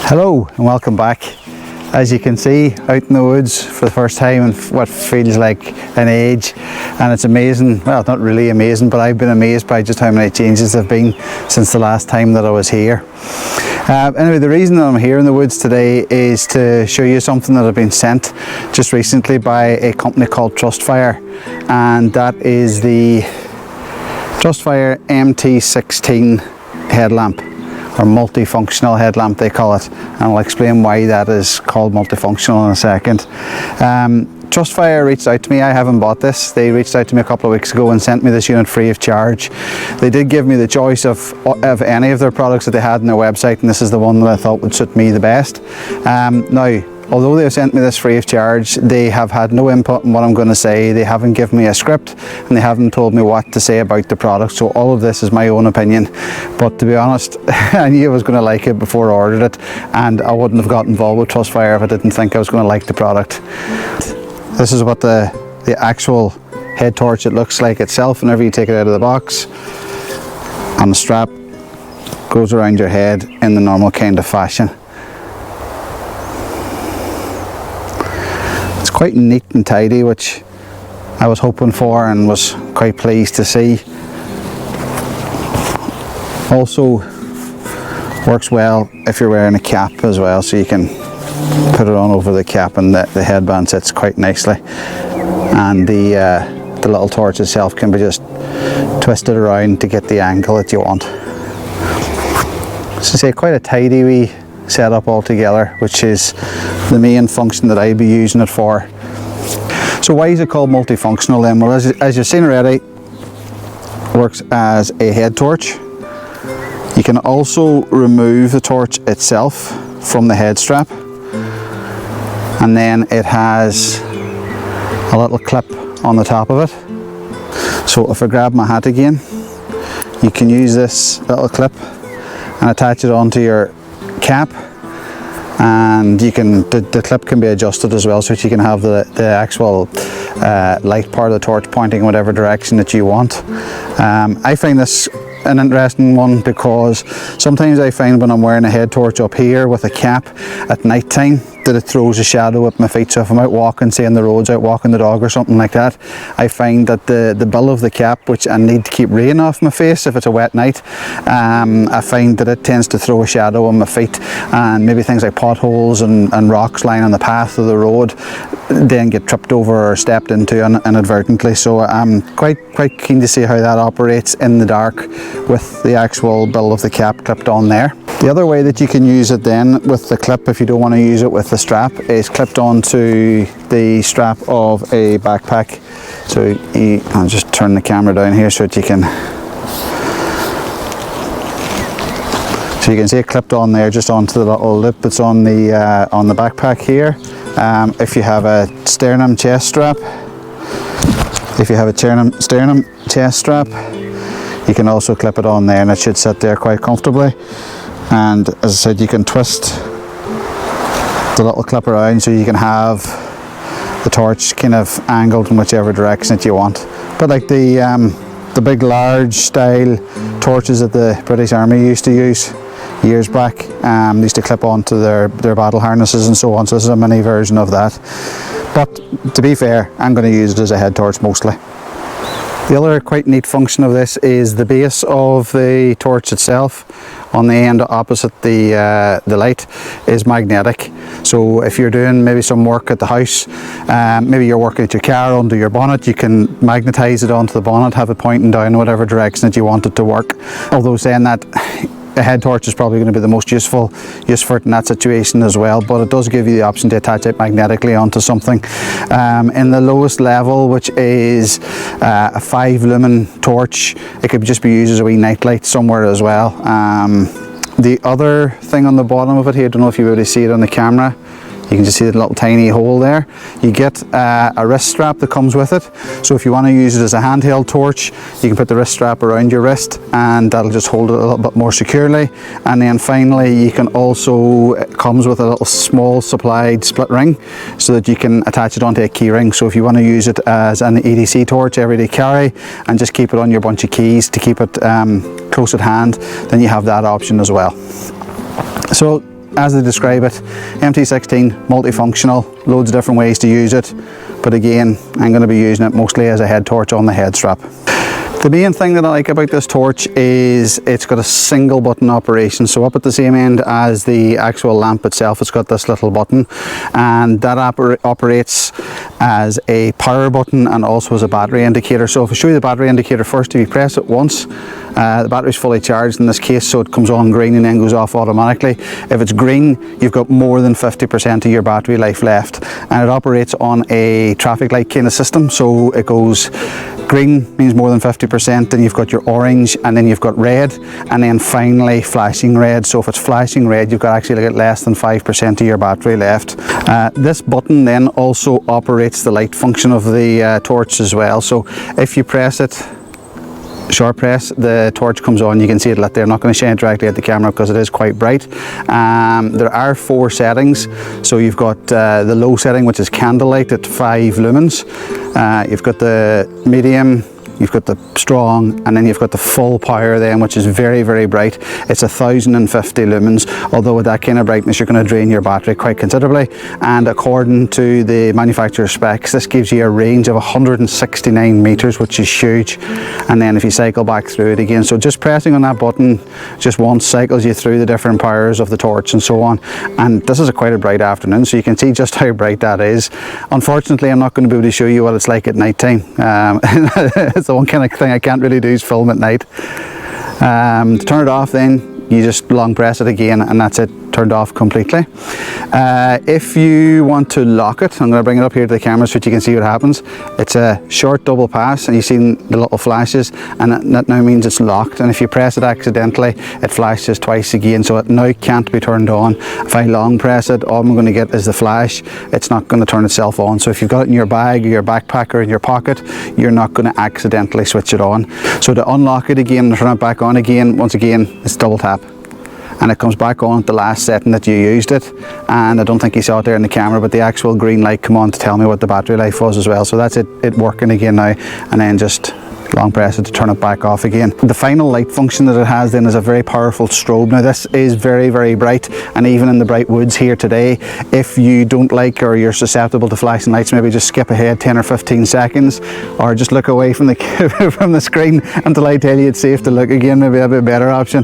Hello and welcome back. As you can see, out in the woods for the first time in what feels like an age, and it's amazing. Well, not really amazing, but I've been amazed by just how many changes there have been since the last time that I was here. Anyway, the reason that I'm here in the woods today is to show you something that I've been sent just recently by a company called Trustfire, and that is the Trustfire MT16 headlamp, or multifunctional headlamp they call it, and I'll explain why that is called multifunctional in a second. Trustfire reached out to me. I haven't bought this. They reached out to me a couple of weeks ago and sent me this unit free of charge. They did give me the choice of any of their products that they had on their website, and this is the one that I thought would suit me the best. Now, although they've sent me this free of charge, they have had no input in what I'm going to say. They haven't given me a script and they haven't told me what to say about the product, so all of this is my own opinion. But to be honest, I knew I was going to like it before I ordered it, and I wouldn't have got involved with Trustfire if I didn't think I was going to like the product. This is what the actual head torch it looks like itself whenever you take it out of the box. On the strap, goes around your head in the normal kind of fashion. Quite neat and tidy, which I was hoping for and was quite pleased to see. Also works well if you're wearing a cap as well, so you can put it on over the cap and the headband sits quite nicely, and the little torch itself can be just twisted around to get the angle that you want. So say quite a tidy wee setup altogether, which is the main function that I'd be using it for. So why is it called multifunctional then? Well, as you've seen already, it works as a head torch. You can also remove the torch itself from the head strap, and then it has a little clip on the top of it. So if I grab my hat again, you can use this little clip and attach it onto your cap, and you can the clip can be adjusted as well, so that you can have the actual light part of the torch pointing in whatever direction that you want. I find this an interesting one because sometimes I find when I'm wearing a head torch up here with a cap at night time that it throws a shadow at my feet. So if I'm out walking, say on the roads, out walking the dog or something like that, I find that the bill of the cap, which I need to keep rain off my face if it's a wet night, I find that it tends to throw a shadow on my feet, and maybe things like potholes and rocks lying on the path of the road then get tripped over or stepped into inadvertently. So I'm quite keen to see how that operates in the dark with the actual bill of the cap clipped on there. The other way that you can use it then with the clip, if you don't want to use it with the strap, is clipped onto the strap of a backpack. So I'll just turn the camera down here so that you can see it clipped on there, just onto the little lip that's on the backpack here. If you have a sternum chest strap, you can also clip it on there, and it should sit there quite comfortably. And as I said, you can twist the little clip around so you can have the torch kind of angled in whichever direction that you want. But like the big large style torches that the British Army used to use years back, they used to clip onto their battle harnesses and so on, so this is a mini version of that. But to be fair, I'm going to use it as a head torch mostly. The other quite neat function of this is the base of the torch itself on the end opposite the light is magnetic. So if you're doing maybe some work at the house, maybe you're working at your car under your bonnet, you can magnetize it onto the bonnet, have it pointing down in whatever direction that you want it to work. Although saying that, a head torch is probably going to be the most useful use for it in that situation as well, but it does give you the option to attach it magnetically onto something. In the lowest level, which is a 5 lumen torch, it could just be used as a wee night light somewhere as well. The other thing on the bottom of it here, I don't know if you really see it on the camera, you can just see the little tiny hole there. You get a wrist strap that comes with it. So if you want to use it as a handheld torch, you can put the wrist strap around your wrist and that'll just hold it a little bit more securely. And then finally, you can also, it comes with a little small supplied split ring so that you can attach it onto a key ring. So if you want to use it as an EDC torch, everyday carry, and just keep it on your bunch of keys to keep it close at hand, then you have that option as well. So as they describe it, MT16, multifunctional, loads of different ways to use it, but again, I'm going to be using it mostly as a head torch on the head strap. The main thing that I like about this torch is it's got a single button operation. So up at the same end as the actual lamp itself, it's got this little button, and that operates as a power button and also as a battery indicator. So if I show you the battery indicator first, if you press it once, the battery's fully charged in this case, so it comes on green and then goes off automatically. If it's green, you've got more than 50% of your battery life left, and it operates on a traffic light kind of system. So it goes green means more than 50%, then you've got your orange, and then you've got red, and then finally flashing red. So if it's flashing red, you've got actually got less than 5% of your battery left. This button then also operates the light function of the torch as well. So if you press it, short press, the torch comes on. You can see it lit there. I'm not going to shine it directly at the camera because it is quite bright. There are 4 settings. So you've got the low setting, which is candlelight at 5 lumens. You've got the medium, you've got the strong, and then you've got the full power then, which is very, very bright. It's 1050 lumens, although with that kind of brightness you're going to drain your battery quite considerably. And according to the manufacturer specs, this gives you a range of 169 meters, which is huge. And then if you cycle back through it again, so just pressing on that button just once cycles you through the different powers of the torch and so on. And this is quite a bright afternoon, so you can see just how bright that is. Unfortunately, I'm not going to be able to show you what it's like at night time. The one kind of thing I can't really do is film at night. To turn it off then, you just long press it again and that's it, turned off completely. If you want to lock it, I'm going to bring it up here to the camera so that you can see what happens. It's a short double pass, and you've seen the little flashes, and that now means it's locked. And if you press it accidentally, it flashes twice again, so it now can't be turned on. If I long press it, all I'm going to get is the flash. It's not going to turn itself on. So if you've got it in your bag or your backpack or in your pocket, you're not going to accidentally switch it on. So to unlock it again and turn it back on again, once again, it's double tap, and it comes back on at the last setting that you used it. And I don't think you saw it there in the camera, but the actual green light come on to tell me what the battery life was as well. So that's it working again now, and then just long press it to turn it back off again. The final light function that it has then is a very powerful strobe. Now this is very, very bright, and even in the bright woods here today, if you don't like or you're susceptible to flashing lights, maybe just skip ahead 10 or 15 seconds, or just look away from the from the screen until I tell you it's safe to look again, maybe a bit better option.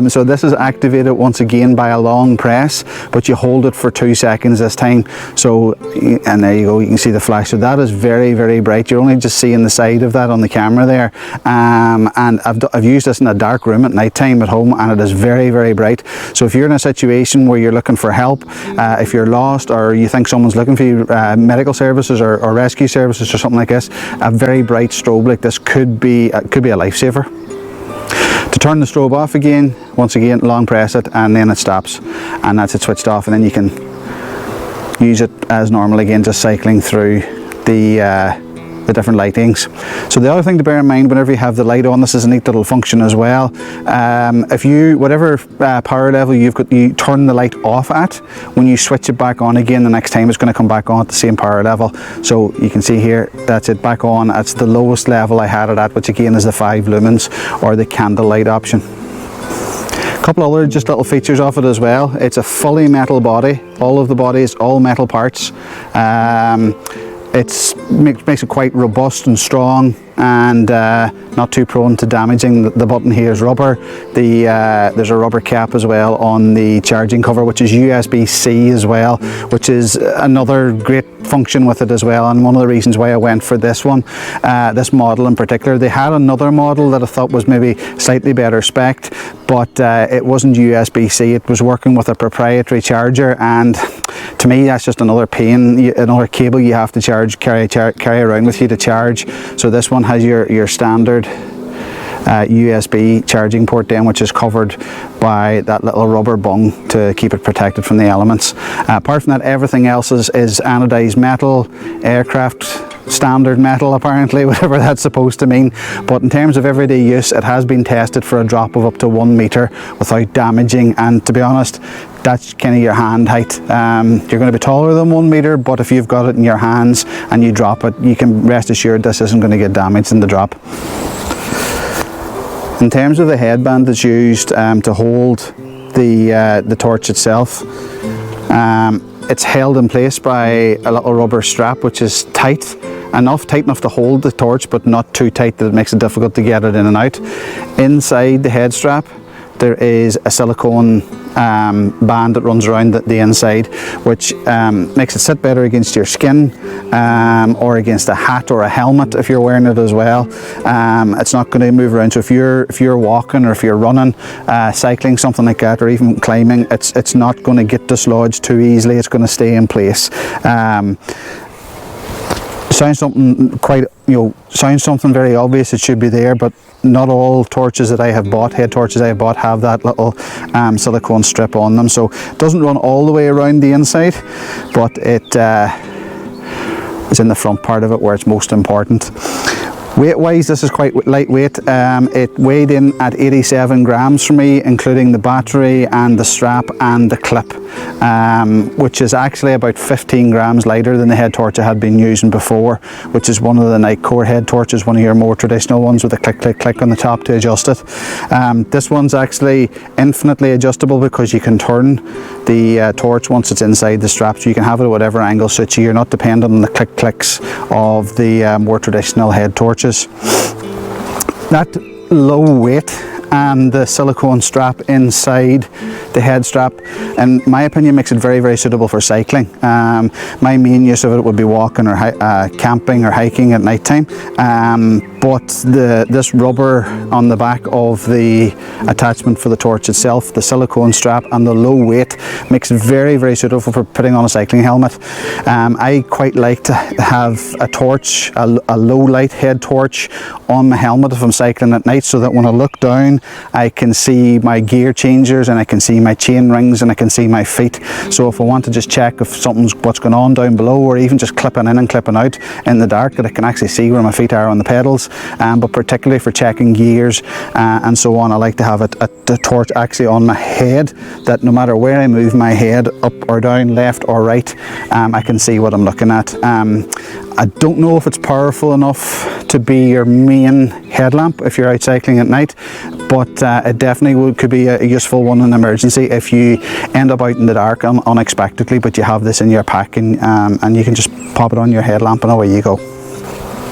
So this is activated once again by a long press, but you hold it for 2 seconds this time. So, and there you go, you can see the flash. So that is very, very bright. You're only just seeing the side of that on the camera there, and I've used this in a dark room at night time at home, and it is very, very bright. So if you're in a situation where you're looking for help, if you're lost or you think someone's looking for you, medical services or rescue services or something like this, a very bright strobe like this could be a lifesaver. To turn the strobe off again, once again long press it and then it stops, and that's it switched off, and then you can use it as normal again, just cycling through the different lightings. So the other thing to bear in mind whenever you have the light on, this is a neat little function as well. If you, whatever power level you turn the light off at, when you switch it back on again the next time, it's going to come back on at the same power level. So you can see here, that's it back on. That's the lowest level I had it at, which again is the 5 lumens or the candlelight option. A couple other just little features of it as well. It's a fully metal body. All of the body is all metal parts. It makes it quite robust and strong, and not too prone to damaging. The button here is rubber. There's a rubber cap as well on the charging cover, which is USB-C as well, which is another great function with it as well, and one of the reasons why I went for this one, this model in particular. They had another model that I thought was maybe slightly better spec'd, but it wasn't USB-C. It was working with a proprietary charger, and to me that's just another pain, another cable you have to carry around with you to charge. So this one has your standard USB charging port then, which is covered by that little rubber bung to keep it protected from the elements. Apart from that, everything else is anodized metal, aircraft standard metal apparently, whatever that's supposed to mean. But in terms of everyday use, it has been tested for a drop of up to 1 meter without damaging, and to be honest, that's kind of your hand height. You're going to be taller than 1 meter, but if you've got it in your hands and you drop it, you can rest assured this isn't going to get damaged in the drop. In terms of the headband that's used to hold the torch itself. It's held in place by a little rubber strap which is tight enough to hold the torch, but not too tight that it makes it difficult to get it in and out. Inside the head strap there is a silicone band that runs around the inside, which makes it sit better against your skin or against a hat or a helmet if you're wearing it as well. It's not going to move around, so if you're walking or if you're running, cycling, something like that, or even climbing, it's not going to get dislodged too easily. It's going to stay in place. Sounds something very obvious. It should be there, but not all torches that I have bought, head torches I have bought, have that little silicone strip on them. So it doesn't run all the way around the inside, but it is in the front part of it where it's most important. Weight wise, this is quite lightweight. It weighed in at 87 grams for me, including the battery and the strap and the clip, which is actually about 15 grams lighter than the head torch I had been using before, which is one of the night core head torches, one of your more traditional ones with a click click click on the top to adjust it. This one's actually infinitely adjustable because you can turn the torch once it's inside the strap, so you can have it at whatever angle suits you. You're not dependent on the click clicks of the more traditional head torches. That low weight and the silicone strap inside the head strap, in my opinion, makes it very, very suitable for cycling. My main use of it would be walking or camping or hiking at night time, but this rubber on the back of the attachment for the torch itself, the silicone strap and the low weight, makes it very, very suitable for putting on a cycling helmet. I quite like to have a torch, a low light head torch on my helmet if I'm cycling at night, so that when I look down I can see my gear changers and I can see my chain rings and I can see my feet. So if I want to just check if what's going on down below, or even just clipping in and clipping out in the dark, that I can actually see where my feet are on the pedals, but particularly for checking gears and so on, I like to have a torch actually on my head, that no matter where I move my head, up or down, left or right, I can see what I'm looking at. I don't know if it's powerful enough to be your main headlamp if you're out cycling at night, but it definitely could be a useful one in emergency if you end up out in the dark unexpectedly, but you have this in your pack and you can just pop it on your headlamp and away you go.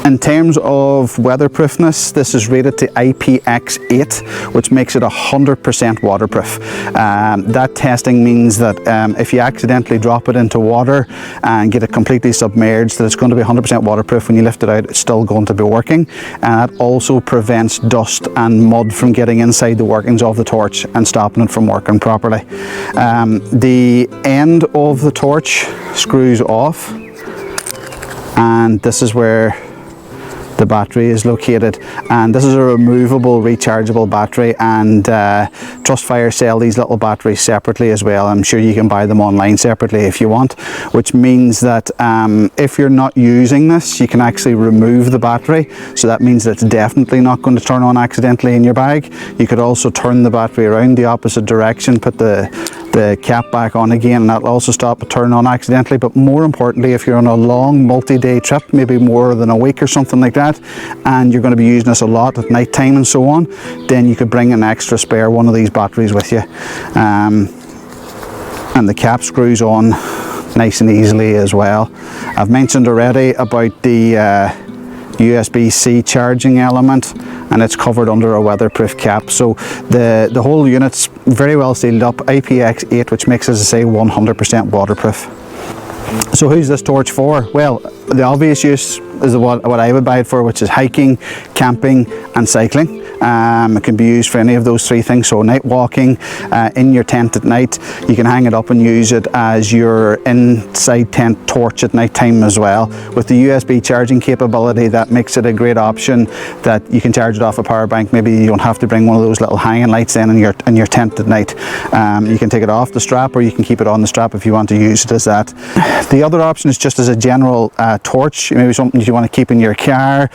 In terms of weatherproofness, this is rated to IPX8, which makes it 100% waterproof. That testing means that if you accidentally drop it into water and get it completely submerged, that it's going to be 100% waterproof. When you lift it out, it's still going to be working. And that also prevents dust and mud from getting inside the workings of the torch and stopping it from working properly. The end of the torch screws off, and this is where the battery is located, and this is a removable rechargeable battery, and Trustfire sell these little batteries separately as well. I'm sure you can buy them online separately if you want, which means that if you're not using this, you can actually remove the battery, so that means that it's definitely not going to turn on accidentally in your bag. You could also turn the battery around the opposite direction, put the cap back on again, and that'll also stop it turning on accidentally. But more importantly, if you're on a long multi-day trip, maybe more than a week or something like that, and you're going to be using this a lot at night time and so on, then you could bring an extra spare one of these batteries with you, and the cap screws on nice and easily as well. I've mentioned already about the USB-C charging element, and it's covered under a weatherproof cap, so the whole unit's very well sealed up, IPX8, which makes, as I say, 100% waterproof. So who's this torch for? Well, the obvious use is what I would buy it for, which is hiking, camping and cycling. It can be used for any of those three things. So night walking, in your tent at night, you can hang it up and use it as your inside tent torch at night time as well. With the USB charging capability, that makes it a great option, that you can charge it off a power bank. Maybe you don't have to bring one of those little hanging lights then in your tent at night. You can take it off the strap, or you can keep it on the strap if you want to use it as that. The other option is just as a general torch, maybe something you want to keep in your car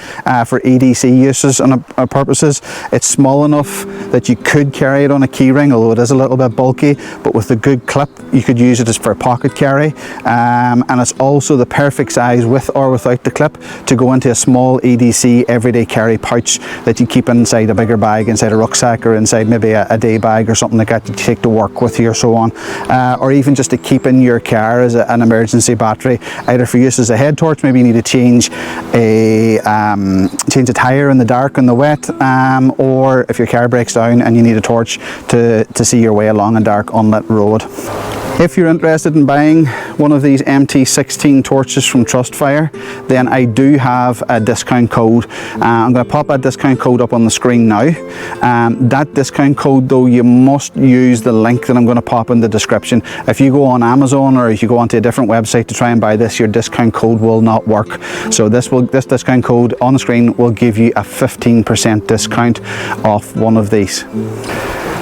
for EDC uses and purposes. It's small enough that you could carry it on a key ring, although it is a little bit bulky, but with the good clip you could use it as for a pocket carry, and it's also the perfect size with or without the clip to go into a small EDC everyday carry pouch that you keep inside a bigger bag, inside a rucksack, or inside maybe a day bag or something like that to take to work with you or so on, or even just to keep in your car as an emergency battery, either for use as a head torch. Maybe you need to change a tyre in the dark and the wet, or if your car breaks down and you need a torch to see your way along a dark unlit road. If you're interested in buying one of these MT16 torches from Trustfire, then I do have a discount code. I'm going to pop that discount code up on the screen now. That discount code though, you must use the link that I'm going to pop in the description. If you go on Amazon or if you go onto a different website to try and buy this, your discount code will not work. So this discount code on the screen will give you a 15% discount off one of these.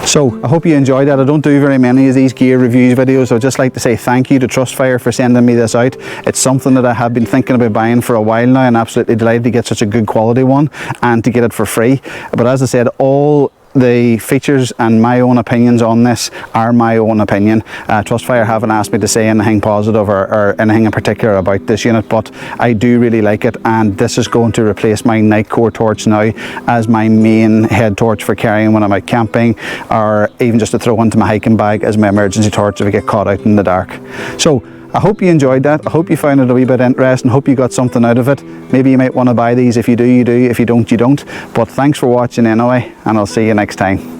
So I hope you enjoyed that. I don't do very many of these gear reviews videos. I'd just like to say thank you to Trustfire for sending me this out. It's something that I have been thinking about buying for a while now, and absolutely delighted to get such a good quality one and to get it for free. But as I said, all the features and my own opinions on this are my own opinion. Trustfire haven't asked me to say anything positive or anything in particular about this unit, but I do really like it, and this is going to replace my Nightcore torch now as my main head torch for carrying when I'm out camping, or even just to throw into my hiking bag as my emergency torch if I get caught out in the dark. So I hope you enjoyed that. I hope you found it a wee bit interesting. Hope you got something out of it. Maybe you might want to buy these. If you do, you do. If you don't, you don't. But thanks for watching anyway, and I'll see you next time.